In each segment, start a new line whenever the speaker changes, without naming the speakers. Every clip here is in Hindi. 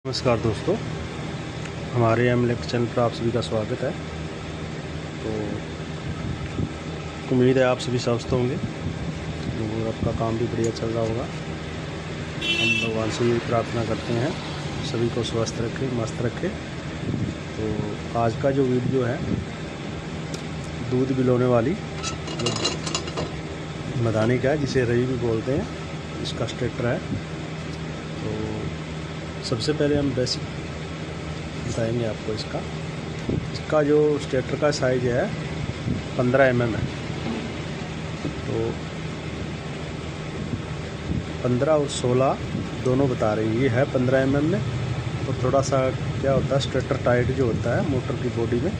नमस्कार दोस्तों, हमारे एमलेक चैनल पर आप सभी का स्वागत है। तो उम्मीद है आप सभी स्वस्थ होंगे और आपका काम भी बढ़िया चल रहा होगा। हम भगवान से यही प्रार्थना करते हैं सभी को स्वस्थ रखें, मस्त रखें। तो आज का जो वीडियो है, दूध बिलोने वाली मदानी का है, जिसे रई भी बोलते हैं, इसका स्टेटर है। तो सबसे पहले हम बेसिक बताएंगे आपको इसका जो स्टेटर का साइज है 15 mm है। तो 15 और 16 दोनों बता रही है। ये है 15 mm में। और थोड़ा सा क्या होता है, स्टेटर टाइट जो होता है मोटर की बॉडी में,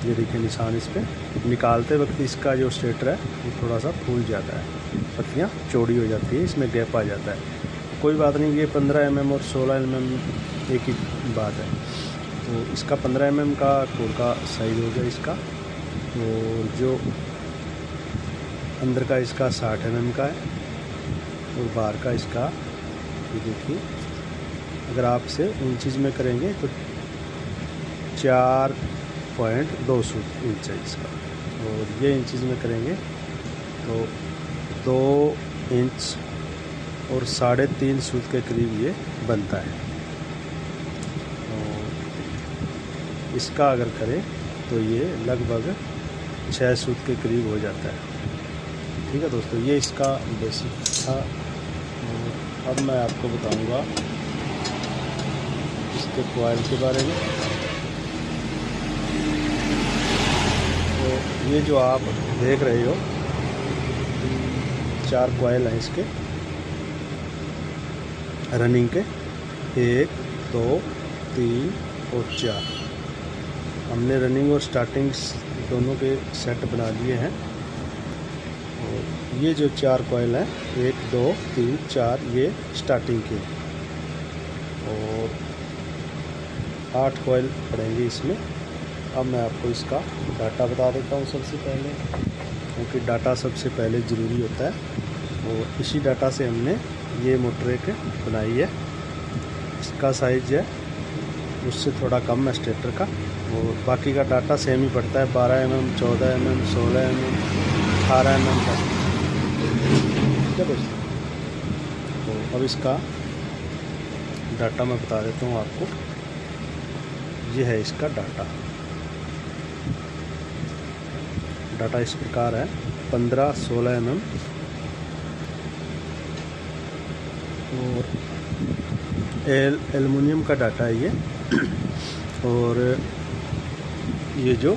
ये देखिए निशान इस पर निकालते वक्त इसका जो स्टेटर है वो थोड़ा सा फूल जाता है, पत्तियाँ चौड़ी हो जाती है, इसमें गैप आ जाता है। कोई बात नहीं, ये 15 mm और 16 mm एक ही बात है। तो इसका 15 mm का कोर का साइज हो गया इसका। और जो अंदर का इसका 60 mm का है और बाहर का इसका, ये देखिए, अगर आप इसे इंचज़ में करेंगे तो 4.2 इंच है इसका। और ये इंचज़ में करेंगे तो 2 इंच और 3.5 सूत के करीब ये बनता है। और इसका अगर करें तो ये लगभग 6 सूत के करीब हो जाता है। ठीक है दोस्तों, ये इसका बेसिक था। अब मैं आपको बताऊंगा इसके कॉइल के बारे में। तो ये जो आप देख रहे हो, 4 कॉइल हैं इसके रनिंग के, 1 2 3 और 4। हमने रनिंग और स्टार्टिंग दोनों के सेट बना लिए हैं। और ये जो 4 कॉइल हैं, 1 2 3 4, ये स्टार्टिंग के। और 8 कॉइल पड़ेंगे इसमें। अब मैं आपको इसका डाटा बता देता हूँ सबसे पहले, क्योंकि डाटा सबसे पहले ज़रूरी होता है। और इसी डाटा से हमने ये मोटर एक बनाई है। इसका साइज है उससे थोड़ा कम है स्टेटर का, और बाकी का डाटा सेम ही पड़ता है, 12 mm 14 mm 16 mm 18 mm का। ठीक है दोस्तों, तो अब इसका डाटा मैं बता देता हूँ आपको। ये है इसका डाटा इस प्रकार है। 15-16 mm और एल्युमिनियम का डाटा है ये। और ये जो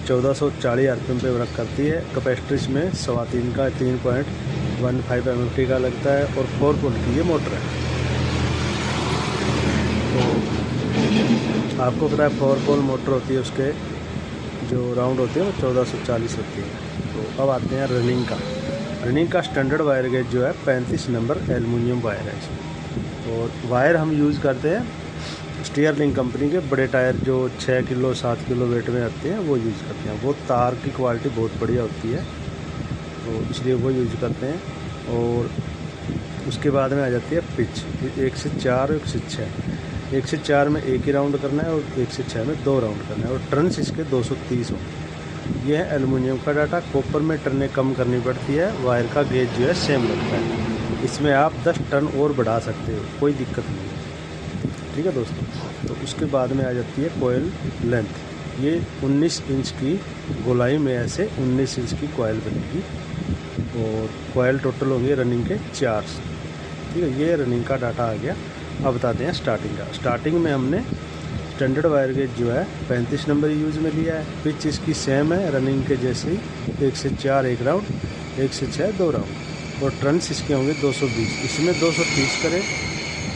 1440 RPM पे वर्क करती है। कैपेसिटर इसमें 3.25 का 3.15 MFT का लगता है, और 4 पोल की ये मोटर है। तो आपको पता है 4 पोल मोटर होती है, उसके जो राउंड होते हैं वो 1440 होती है। तो अब आते हैं रनिंग का स्टैंडर्ड वायर गेज जो है 35 नंबर एल्युमिनियम वायर है इसमें। और वायर हम यूज़ करते हैं स्टीयरलिंग कंपनी के बड़े टायर, जो 6 किलो 7 किलो वेट में आते हैं, वो यूज़ करते हैं। वो तार की क्वालिटी बहुत बढ़िया होती है, तो इसलिए वो यूज़ करते हैं। और उसके बाद में आ जाती है पिच, 1 से 4 और 1 से 6। 1 से 4 में 1 ही राउंड करना है, और 1 से 6 में 2 राउंड करना है। और टर्न्स इसके 230 हो। ये है एल्युमिनियम का डाटा। कॉपर में टर्नें कम करनी पड़ती है, वायर का गेज जो है सेम लगता है। इसमें आप 10 टर्न और बढ़ा सकते हो, कोई दिक्कत नहीं है। ठीक है दोस्तों, तो उसके बाद में आ जाती है कॉइल लेंथ। ये 19 इंच की गोलाई में ऐसे 19 इंच की कॉइल बनेगी। और कॉइल टोटल होंगे रनिंग के 4। ठीक है, ये रनिंग का डाटा आ गया। अब बताते हैं स्टार्टिंग का। स्टार्टिंग में हमने स्टैंडर्ड वायर गेज जो है 35 नंबर यूज़ में लिया है। पिच इसकी सेम है रनिंग के जैसे ही, 1 से 4 1 राउंड, 1 से 6 2 राउंड। और टर्न्स इसके होंगे 220। इसमें 230 करें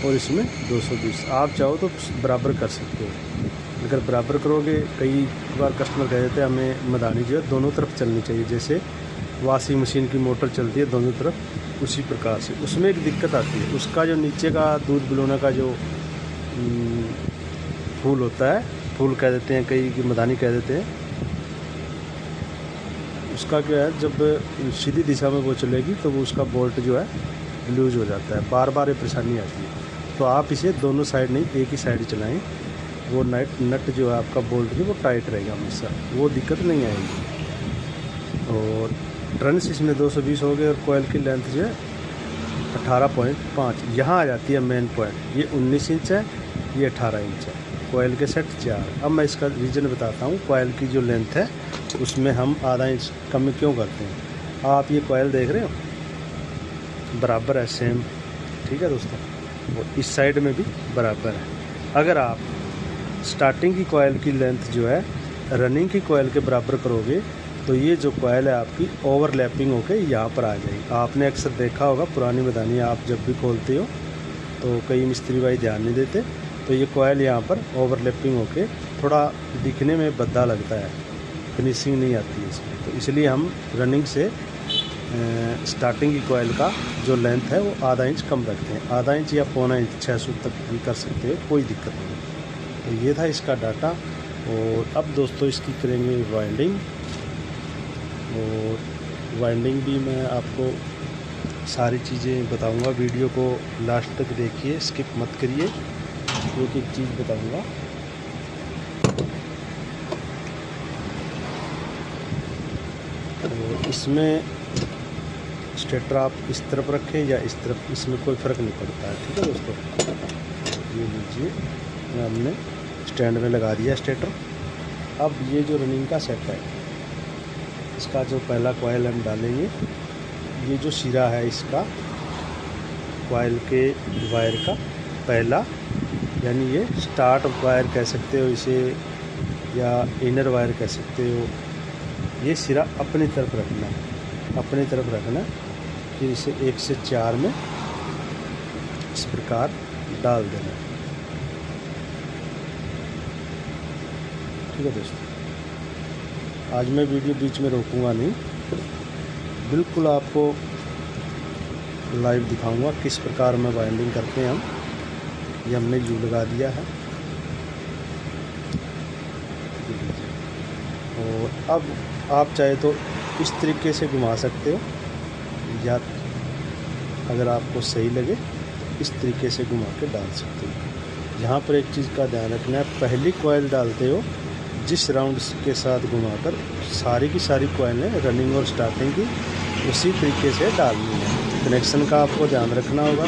और इसमें 220। आप चाहो तो बराबर कर सकते हो। अगर बराबर करोगे, कई बार कस्टमर कह देते हैं हमें मदानी जो है दोनों तरफ चलनी चाहिए, जैसे वॉशिंग मशीन की मोटर चलती है दोनों तरफ, उसी प्रकार से। उसमें एक दिक्कत आती है, उसका जो नीचे का दूध बिलोना का जो फूल होता है, फूल कह देते हैं कई, की मदानी कह देते हैं, उसका क्या है, जब सीधी दिशा में वो चलेगी तो वो उसका बोल्ट जो है लूज हो जाता है, बार बार ये परेशानी आती है। तो आप इसे दोनों साइड नहीं, एक ही साइड चलाएं। वो नट जो है आपका बोल्ट की वो टाइट रहेगा हमेशा, वो दिक्कत नहीं आएगी। और टर्न्स इसमें 220 हो गए और कोयल की लेंथ जो है 18.5 यहाँ आ जाती है मेन पॉइंट। ये 19 इंच है, ये 18 इंच है। कोयल के सेट 4। अब मैं इसका रीज़न बताता हूँ। कोयल की जो लेंथ है उसमें हम आधा इंच कम क्यों करते हैं। आप ये कोयल देख रहे हो बराबर है, सेम, ठीक है दोस्तों। और इस साइड में भी बराबर है। अगर आप स्टार्टिंग की कोयल की लेंथ जो है रनिंग की कोयल के बराबर करोगे तो ये जो कोयल है आपकी ओवरलैपिंग होकर यहाँ पर आ जाएगी। आपने अक्सर देखा होगा पुरानी मदानी आप जब भी खोलते हो तो कई मिस्त्री भाई ध्यान नहीं देते, तो ये कोयल यहाँ पर ओवरलैपिंग होके थोड़ा दिखने में भद्दा लगता है, फिनिशिंग नहीं आती है इसमें। तो इसलिए हम रनिंग से स्टार्टिंग की कोयल का जो लेंथ है वो आधा इंच कम रखते हैं। आधा इंच या पौना इंच 600 तक भी कर सकते हो, कोई दिक्कत नहीं। तो ये था इसका डाटा। और अब दोस्तों इसकी करेंगे वाइंडिंग। और वाइंडिंग भी मैं आपको सारी चीज़ें बताऊंगा। वीडियो को लास्ट तक देखिए, स्किप मत करिए, एक एक चीज़ बताऊंगा। और इसमें स्टेटर आप इस तरफ रखें या इस तरफ, इसमें कोई फ़र्क नहीं पड़ता है, ठीक है दोस्तों। ये लीजिए, हमने स्टैंड में लगा दिया स्टेटर। अब ये जो रनिंग का सेट है इसका जो पहला कॉइल हम डालेंगे, ये जो सिरा है इसका कॉइल के वायर का पहला, यानी ये स्टार्ट वायर कह सकते हो इसे या इनर वायर कह सकते हो। ये सिरा अपनी तरफ रखना है, अपनी तरफ रखना। फिर इसे 1 से 4 में इस प्रकार डाल देना, ठीक है दोस्तों। आज मैं वीडियो बीच में रोकूंगा नहीं, बिल्कुल आपको लाइव दिखाऊंगा किस प्रकार में वाइंडिंग करते हैं हम। ये हमने यू लगा दिया है। और अब आप चाहे तो इस तरीके से घुमा सकते हो, या अगर आपको सही लगे तो इस तरीके से घुमा के डाल सकते हो। यहाँ पर एक चीज़ का ध्यान रखना है, पहली कॉइल डालते हो जिस राउंड के साथ घुमाकर सारी की सारी कॉइलें रनिंग और स्टार्टिंग की उसी तरीके से डालनी है। कनेक्शन का आपको ध्यान रखना होगा।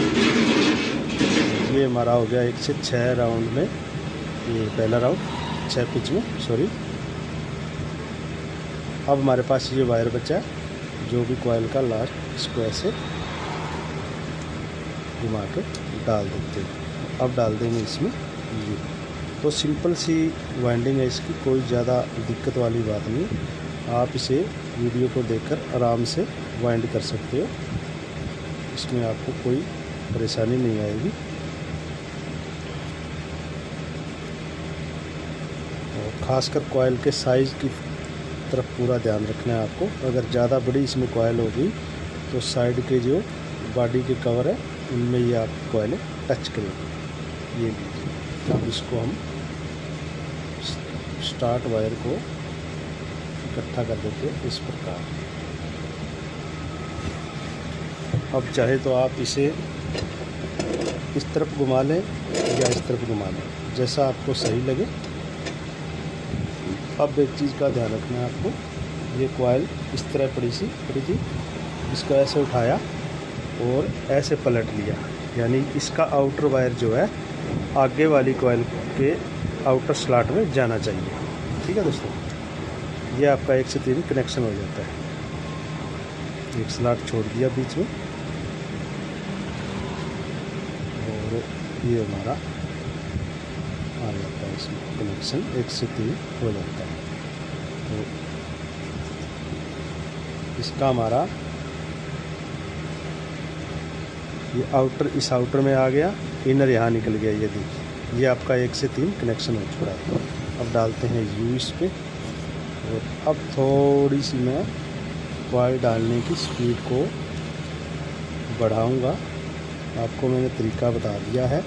ये हमारा हो गया 1 से 6 राउंड में, ये पहला राउंड 6 पिच में, सॉरी। अब हमारे पास ये वायर बचा है जो भी कॉइल का लास्ट, इसको ऐसे घुमा के डाल देते हैं। अब डाल देंगे इसमें ये। तो सिंपल सी वाइंडिंग है इसकी, कोई ज़्यादा दिक्कत वाली बात नहीं। आप इसे वीडियो को देखकर आराम से वाइंड कर सकते हो, इसमें आपको कोई परेशानी नहीं आएगी। और ख़ासकर कॉइल के साइज़ की तरफ पूरा ध्यान रखना है आपको। अगर ज़्यादा बड़ी इसमें कॉइल होगी तो साइड के जो बॉडी के कवर है उनमें ये आप कॉइलें टच करेंगे। ये लीजिए। अब इसको हम स्टार्ट वायर को इकट्ठा कर देते हैं इस प्रकार। अब चाहे तो आप इसे इस तरफ घुमा लें या इस तरफ घुमा लें, जैसा आपको सही लगे। अब एक चीज़ का ध्यान रखना है आपको, ये कॉइल इस तरह पड़ी थी, इसको ऐसे उठाया और ऐसे पलट लिया, यानी इसका आउटर वायर जो है आगे वाली कॉइल के आउटर स्लॉट में जाना चाहिए, ठीक है दोस्तों। ये आपका 1 से 3 कनेक्शन हो जाता है। एक स्लॉट छोड़ दिया बीच में और ये हमारा आ जाता है, इसमें कनेक्शन 1 से 3 हो जाता है। तो इसका हमारा ये आउटर इस आउटर में आ गया, इनर यहाँ निकल गया। ये देखिए, ये आपका 1 से 3 कनेक्शन हो चुका है। अब डालते हैं यू इस पे। और अब थोड़ी सी मैं कॉइल डालने की स्पीड को बढ़ाऊंगा। आपको मैंने तरीका बता दिया है।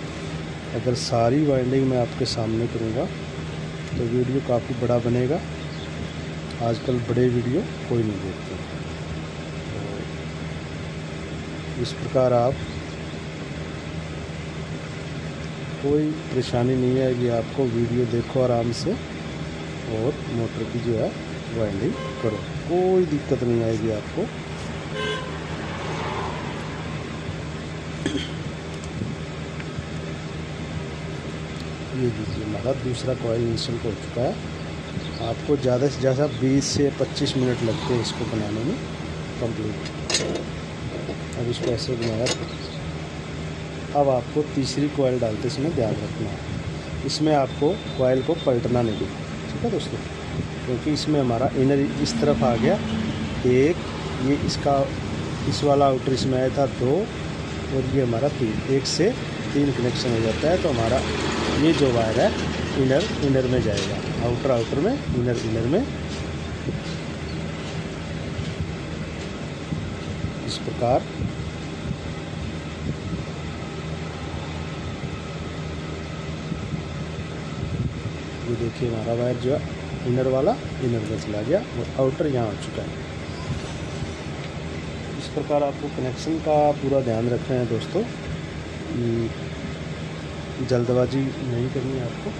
अगर सारी वाइंडिंग मैं आपके सामने करूंगा तो वीडियो काफ़ी बड़ा बनेगा। आजकल बड़े वीडियो कोई नहीं देखते। तो इस प्रकार आप कोई परेशानी नहीं आएगी आपको। वीडियो देखो आराम से और मोटर की जो है वाइंडिंग करो, कोई दिक्कत नहीं आएगी आपको। ये लीजिए हमारा दूसरा कॉइल इंस्टॉल हो चुका है। आपको ज़्यादा से ज़्यादा 20 से 25 मिनट लगते हैं इसको बनाने में कंप्लीट। अब इसको ऐसे घुमाया। अब आपको तीसरी कॉइल डालते समय ध्यान रखना है, इसमें आपको कॉइल को पलटना नहीं है, ठीक है दोस्तों, क्योंकि इसमें हमारा इनर इस तरफ आ गया एक, ये इसका इस वाला आउटर इसमें आया था 2 और ये हमारा 3, 1 से 3 कनेक्शन हो जाता है। तो हमारा ये जो वायर है इनर में जाएगा, आउटर में, इनर में। इस प्रकार ये देखिए हमारा वायर जो है इनर वाला इनर में चला गया और आउटर यहाँ आ चुका है। इस प्रकार आपको कनेक्शन का पूरा ध्यान रखना है दोस्तों, जल्दबाजी नहीं करनी है आपको।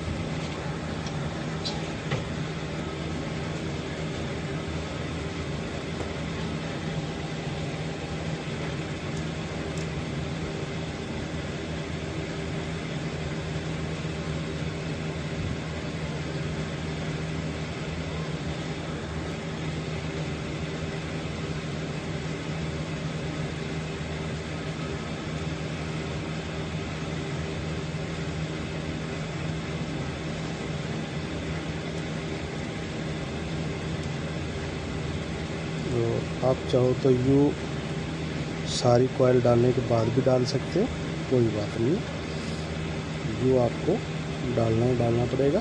तो आप चाहो तो यूँ सारी कॉइल डालने के बाद भी डाल सकते हो, कोई बात नहीं, यूँ आपको डालना पड़ेगा।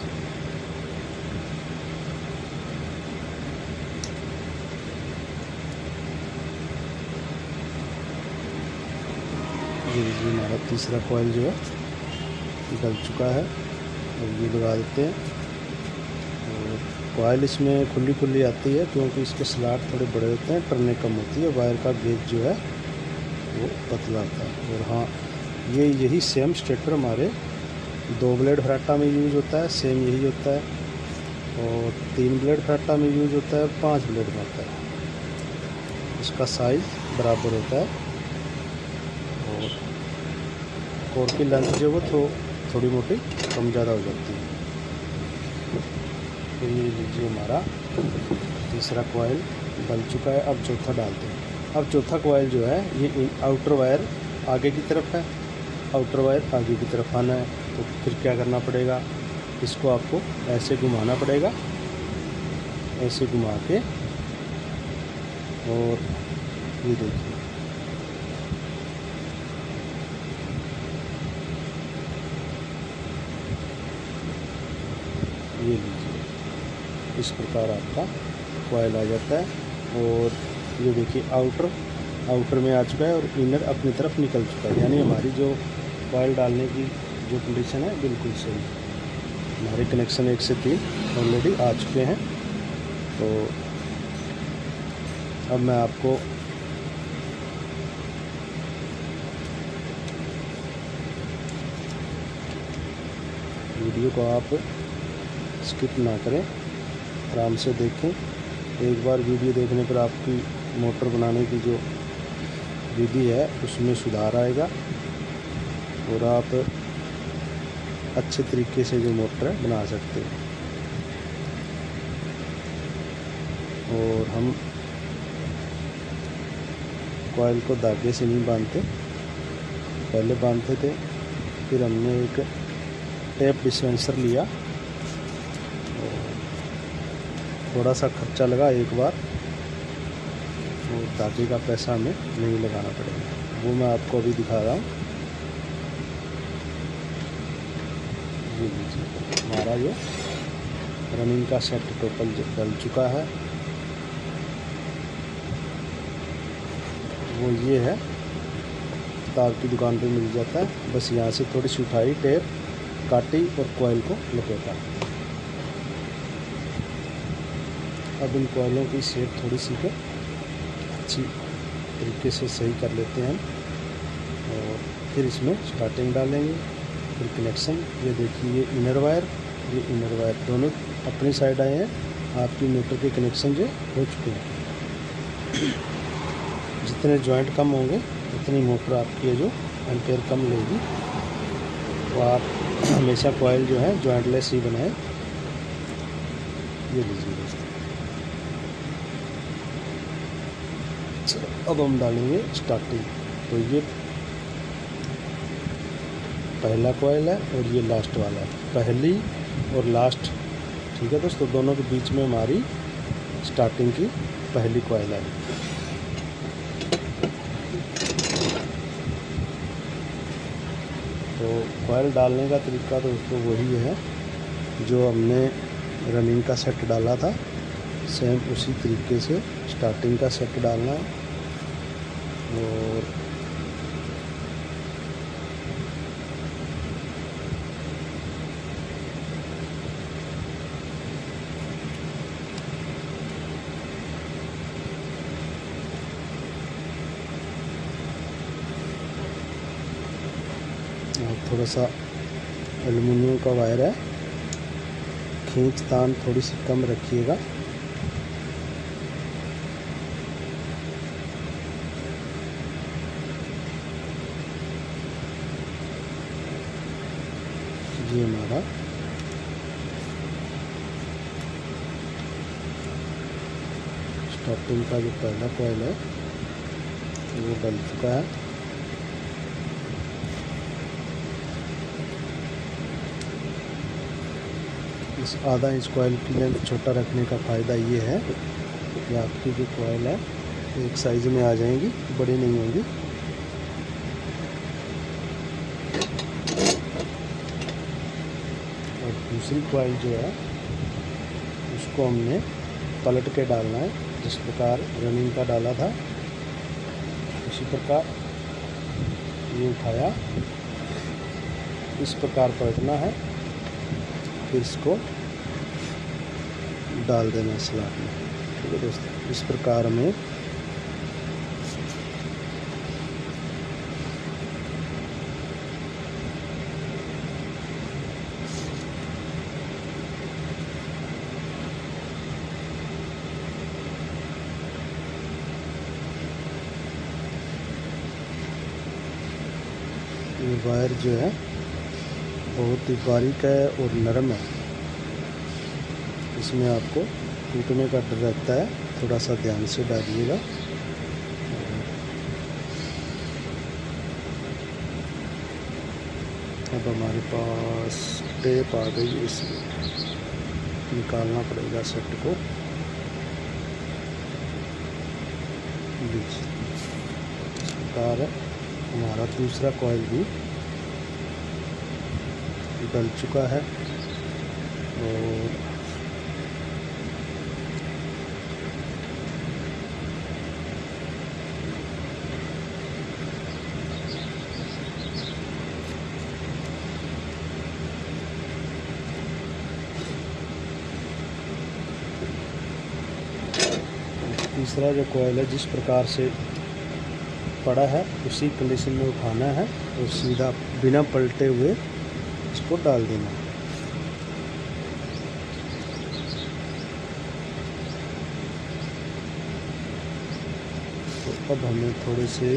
ये हमारा तीसरा कॉइल जो है निकल चुका है, अब ये लगा देते हैं। कॉइल इसमें खुली आती है क्योंकि इसके स्लॉट थोड़े बड़े होते हैं, टर्नें कम होती है, वायर का गेज जो है वो पतला आता है। और हाँ, यही सेम स्टेटर हमारे 2 ब्लेड फराटा में यूज़ होता है, सेम यही होता है, और 3 ब्लेड फराटा में यूज़ होता है, 5 ब्लेड में होता है। इसका साइज़ बराबर होता है और कोर की लेंथ जो वो थोड़ी मोटी कम ज़्यादा हो जाती है। तो ये लीजिए हमारा तीसरा कॉइल बन चुका है। अब चौथा डालते हैं। अब चौथा कॉइल जो है ये आउटर वायर आगे की तरफ है, आउटर वायर आगे की तरफ आना है। तो फिर क्या करना पड़ेगा, इसको आपको ऐसे घुमाना पड़ेगा, ऐसे घुमा के, और ये देखिए ये लीजिए इस प्रकार आपका कॉइल आ जाता है। और ये देखिए आउटर में आ चुका है और इनर अपनी तरफ निकल चुका है, यानी हमारी जो कॉइल डालने की जो कंडीशन है बिल्कुल सही। हमारे कनेक्शन 1 से 3 ऑलरेडी आ चुके हैं। तो अब मैं आपको वीडियो को आप स्किप ना करें, आराम से देखें। एक बार वीडियो देखने पर आपकी मोटर बनाने की जो विधि है उसमें सुधार आएगा और आप अच्छे तरीके से जो मोटर है बना सकते हैं। और हम कॉइल को धागे से नहीं बांधते, पहले बांधते थे, फिर हमने एक टेप डिस्पेंसर लिया, थोड़ा सा खर्चा लगा एक बार, और धागे का पैसा हमें नहीं लगाना पड़ेगा, वो मैं आपको अभी दिखा रहा हूँ। ये लीजिए हमारा जो रनिंग का सेट टोटल डल चुका है, वो ये है, तार की दुकान पे मिल जाता है। बस यहाँ से थोड़ी सी उठाई, टेप काटी और कॉइल को लपेटा। अब इन कॉइलों की शेप थोड़ी सी को अच्छी तरीके से सही कर लेते हैं और फिर इसमें स्टार्टिंग डालेंगे फिर कनेक्शन, ये देखिए ये इनर वायर, ये इनर वायर दोनों अपनी साइड आए हैं। आपकी मोटर के कनेक्शन जो हो चुके हैं। जितने जॉइंट कम होंगे उतनी मोटर आपकी है जो एम्पेयर कम लेगी। तो आप हमेशा कॉइल जो है जॉइंटलेस ही बनाए। ये लीजिए दोस्तों। चलो अब हम डालेंगे स्टार्टिंग। तो ये पहला कॉइल है और ये लास्ट वाला है, पहली और लास्ट। ठीक है दोस्तों, दोनों के बीच में हमारी स्टार्टिंग की पहली कॉइल है। तो कॉइल डालने का तरीका दोस्तों वही है जो हमने रनिंग का सेट डाला था, सेम उसी तरीके से स्टार्टिंग का सेट डालना है। और थोड़ा सा एल्युमिनियम का वायर है, खींच तान थोड़ी सी कम रखिएगा। ये हमारा स्टार्टिंग का जो पहला कॉइल है वो डल चुका है। इस आधा इंच कॉइल की लेंथ छोटा रखने का फ़ायदा ये है कि आपकी जो कॉइल है एक साइज़ में आ जाएंगी, बड़ी नहीं होंगी। और दूसरी कॉइल जो है उसको हमने पलट के डालना है, जिस प्रकार रनिंग का डाला था उसी प्रकार ये उठाया, इस प्रकार पलटना है, फिर इसको डाल देना स्लैब में। ठीक है दोस्तों, इस प्रकार में ये वायर जो है बहुत ही बारीक है और नरम है, इसमें आपको टूटने का डर रहता है, थोड़ा सा ध्यान से डालिएगा। अब हमारे पास टेप आ गई, इसमें निकालना पड़ेगा सेट को। इस प्रकार हमारा दूसरा कॉइल भी डल चुका है। और तीसरा जो कॉइल है जिस प्रकार से पड़ा है उसी कंडीशन में उठाना है और सीधा बिना पलटे हुए इसको डाल देना है। तो अब हमें थोड़े से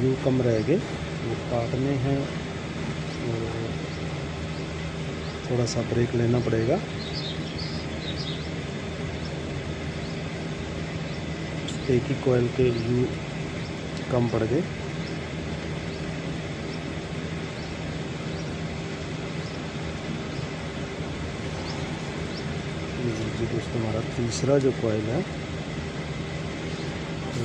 यू कम रह गए, वो काटने हैं और थोड़ा सा ब्रेक लेना पड़ेगा। एक ही कॉइल के यू कम पड़ गए। जी दोस्तों, हमारा तीसरा जो कॉइल है तो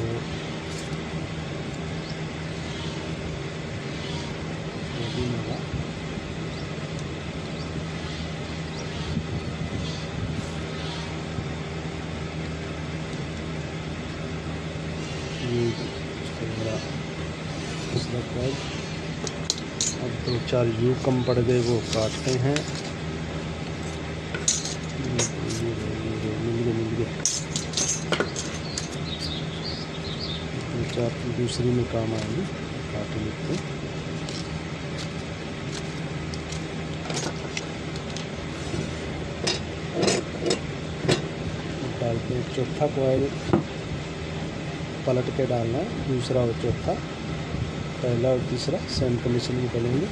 भी हमारा ये तीसरा कॉइल। अब 2-4 यू कम पड़ गए, वो काटते हैं। मिल गए 2-4 दूसरी में काम आएंगे, काट लेते हैं। डालते हैं। चौथा कॉइल पलट के डालना है, दूसरा और चौथा, पहला और तीसरा सेम कंडीशन में डालेंगे।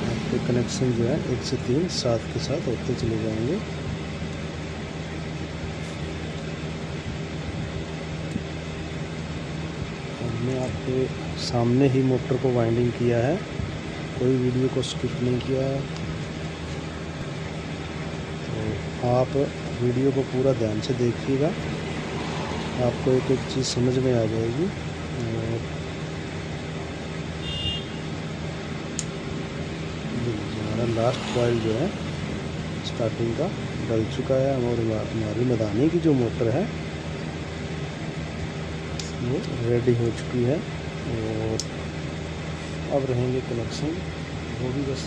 आपके कनेक्शन जो है 1 से 3 साथ के साथ होते चले जाएंगे। हमने आपके सामने ही मोटर को वाइंडिंग किया है, कोई वीडियो को स्किप नहीं किया है। तो आप वीडियो को पूरा ध्यान से देखिएगा, आपको एक एक चीज़ समझ में आ जाएगी। हमारा लास्ट कॉइल जो है स्टार्टिंग का डल चुका है और हमारी मदानी की जो मोटर है वो रेडी हो चुकी है। और अब रहेंगे कनेक्शन, वो भी बस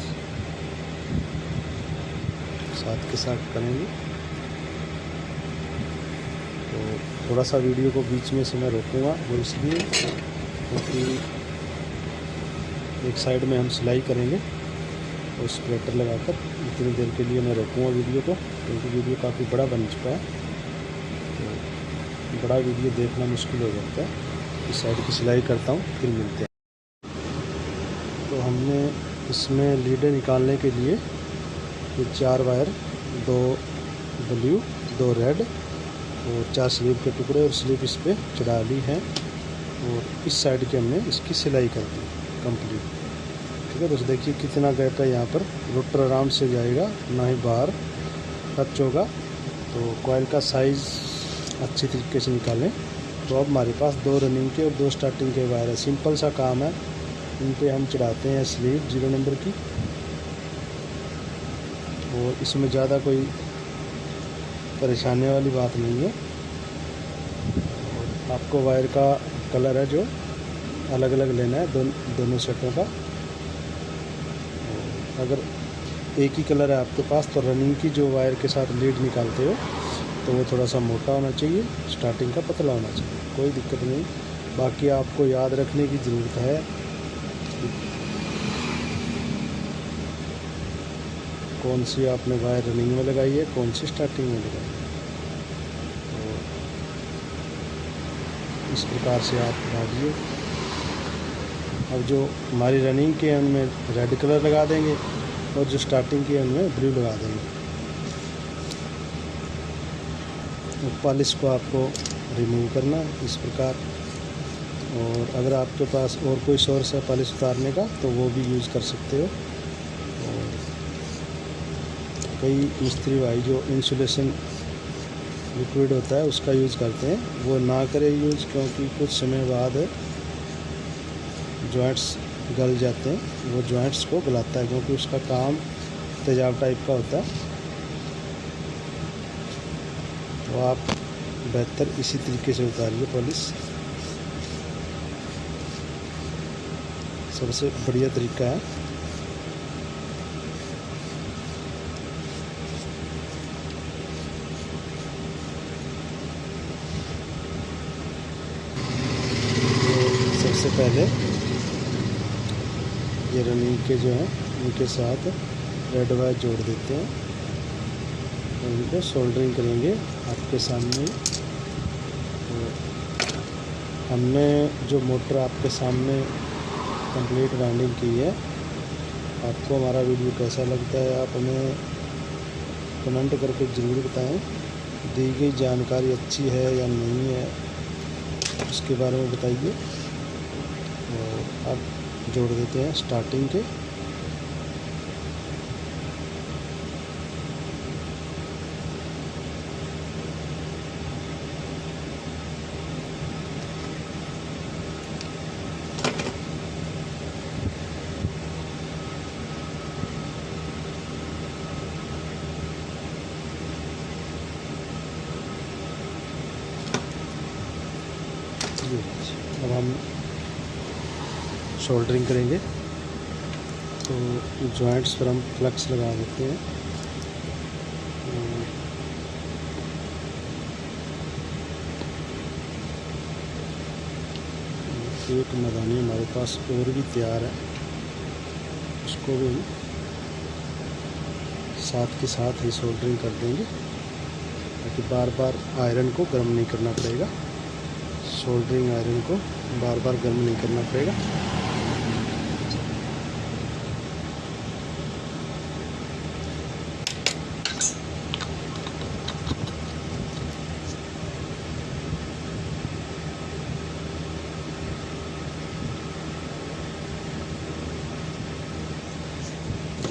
साथ के साथ करेंगे। तो थोड़ा सा वीडियो को बीच में से मैं रोकूँगा, वो इसलिए क्योंकि एक साइड में हम सिलाई करेंगे और स्प्रेटर लगाकर इतनी देर के लिए मैं रोकूँगा वीडियो को, क्योंकि वीडियो काफ़ी बड़ा बन चुका है। तो बड़ा वीडियो देखना मुश्किल हो जाता है। इस साइड की सिलाई करता हूँ, फिर मिलते हैं। तो हमने इसमें लीडें निकालने के लिए ये 4 वायर, 2 ब्लू 2 रेड और 4 स्लीव के टुकड़े और स्लीव इस पर चढ़ा ली है। और इस साइड के हमने इसकी सिलाई कर दी कंप्लीट। ठीक है, बस देखिए कितना गैप है यहाँ पर, रोटर आराम से जाएगा, ना ही बाहर टच होगा। तो कॉइल का साइज़ अच्छी तरीके से निकालें। तो अब हमारे पास 2 रनिंग के और 2 स्टार्टिंग के वायर है। सिंपल सा काम है, इन पे हम चढ़ाते हैं स्लीव 0 नंबर की। और इसमें ज़्यादा कोई परेशानी वाली बात नहीं है। और आपको वायर का कलर है जो अलग अलग लेना है दोनों सेटों का। अगर एक ही कलर है आपके पास तो रनिंग की जो वायर के साथ लीड निकालते हो तो वो थोड़ा सा मोटा होना चाहिए, स्टार्टिंग का पतला होना चाहिए, कोई दिक्कत नहीं। बाकी आपको याद रखने की ज़रूरत है कौन सी आपने वायर रनिंग में लगाई है, कौन सी स्टार्टिंग में लगाई है। तो इस प्रकार से आप डालिए। अब जो हमारी रनिंग के एंड में रेड कलर लगा देंगे और जो स्टार्टिंग के एंड में ब्लू लगा देंगे। पॉलिश को आपको रिमूव करना इस प्रकार। और अगर आपके पास और कोई सोर्स है पॉलिश उतारने का तो वो भी यूज़ कर सकते हो। और कई मिस्त्री भाई जो इंसुलेशन लिक्विड होता है उसका यूज़ करते हैं, वो ना करें यूज़, क्योंकि कुछ समय बाद जॉइंट्स गल जाते हैं। वो जॉइंट्स को गलाता है क्योंकि उसका काम तेजाब टाइप का होता है। तो आप बेहतर इसी तरीके से उतारिए पॉलिश, सबसे बढ़िया तरीका है। तो सबसे पहले ये रनिंग के जो हैं उनके साथ रेड वायर जोड़ देते हैं, इनको सोल्डरिंग करेंगे आपके सामने। तो हमने जो मोटर आपके सामने कंप्लीट वाइंडिंग की है। आपको हमारा वीडियो कैसा लगता है आप हमें कमेंट करके ज़रूर बताएं। दी गई जानकारी अच्छी है या नहीं है उसके बारे में बताइए। और अब जोड़ देते हैं स्टार्टिंग के। अब हम सोल्डरिंग करेंगे। तो जॉइंट्स पर हम फ्लक्स लगा देते हैं। एक मदानी हमारे पास और भी तैयार है, उसको भी हम साथ के साथ ही सोल्डरिंग कर देंगे, ताकि बार बार आयरन को गर्म नहीं करना पड़ेगा। सोल्डरिंग आयरन को बार बार गर्म नहीं करना पड़ेगा।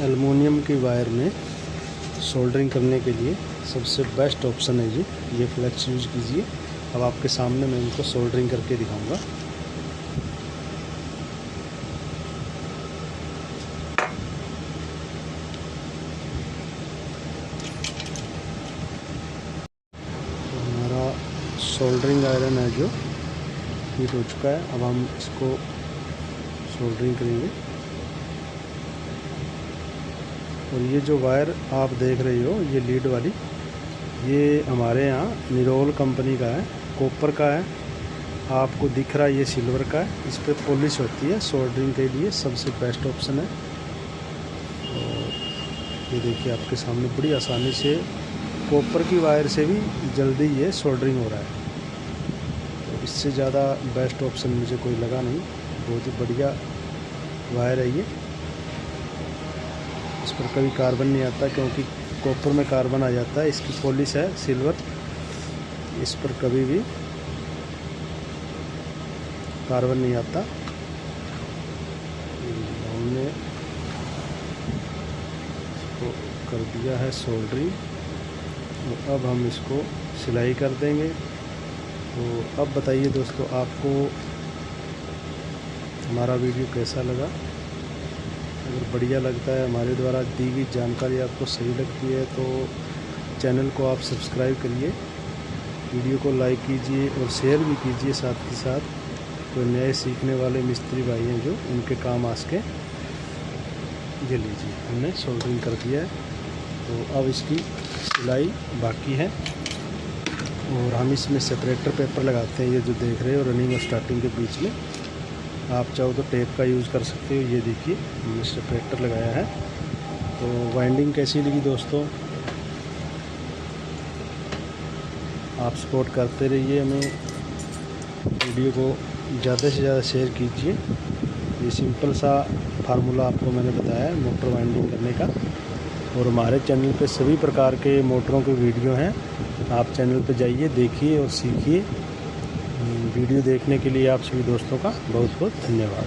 एल्युमिनियम की वायर में सोल्डरिंग करने के लिए सबसे बेस्ट ऑप्शन है जी, ये फ्लेक्स यूज़ कीजिए। अब आपके सामने मैं इनको सोल्डरिंग करके दिखाऊंगा। तो हमारा सोल्डरिंग आयरन है जो हीट हो चुका है। अब हम इसको सोल्डरिंग करेंगे। और ये जो वायर आप देख रही हो, ये लीड वाली, ये हमारे यहाँ निरोल कंपनी का है, कॉपर का है। आपको दिख रहा है ये सिल्वर का है। इस पर पॉलिश होती है। सोल्डरिंग के लिए सबसे बेस्ट ऑप्शन है। और ये देखिए आपके सामने बड़ी आसानी से कॉपर की वायर से भी जल्दी ये सोल्डरिंग हो रहा है। तो इससे ज़्यादा बेस्ट ऑप्शन मुझे कोई लगा नहीं। बहुत ही बढ़िया वायर है ये। इस पर कभी कार्बन नहीं आता, क्योंकि कॉपर में कार्बन आ जाता है। इसकी पॉलिश है सिल्वर, इस पर कभी भी कार्बन नहीं आता। हमने इसको कर दिया है सोल्डरिंग। तो अब हम इसको सिलाई कर देंगे। तो अब बताइए दोस्तों, आपको हमारा वीडियो कैसा लगा? अगर बढ़िया लगता है, हमारे द्वारा दी गई जानकारी आपको सही लगती है, तो चैनल को आप सब्सक्राइब करिए, वीडियो को लाइक कीजिए और शेयर भी कीजिए। साथ ही साथ कोई नए सीखने वाले मिस्त्री भाई हैं जो उनके काम आ सके, ये लीजिए हमने सोल्डरिंग कर दिया है। तो अब इसकी सिलाई बाकी है और हम इसमें सेपरेटर पेपर लगाते हैं। ये जो देख रहे हो रनिंग और स्टार्टिंग के बीच में, आप चाहो तो टेप का यूज़ कर सकते हो। ये देखिए हमने सेपरेटर लगाया है। तो वाइंडिंग कैसी लगी दोस्तों? आप सपोर्ट करते रहिए हमें, वीडियो को ज़्यादा से ज़्यादा शेयर कीजिए। ये सिंपल सा फार्मूला आपको मैंने बताया है मोटर वाइंडिंग करने का। और हमारे चैनल पे सभी प्रकार के मोटरों के वीडियो हैं, आप चैनल पे जाइए, देखिए और सीखिए। वीडियो देखने के लिए आप सभी दोस्तों का बहुत बहुत धन्यवाद।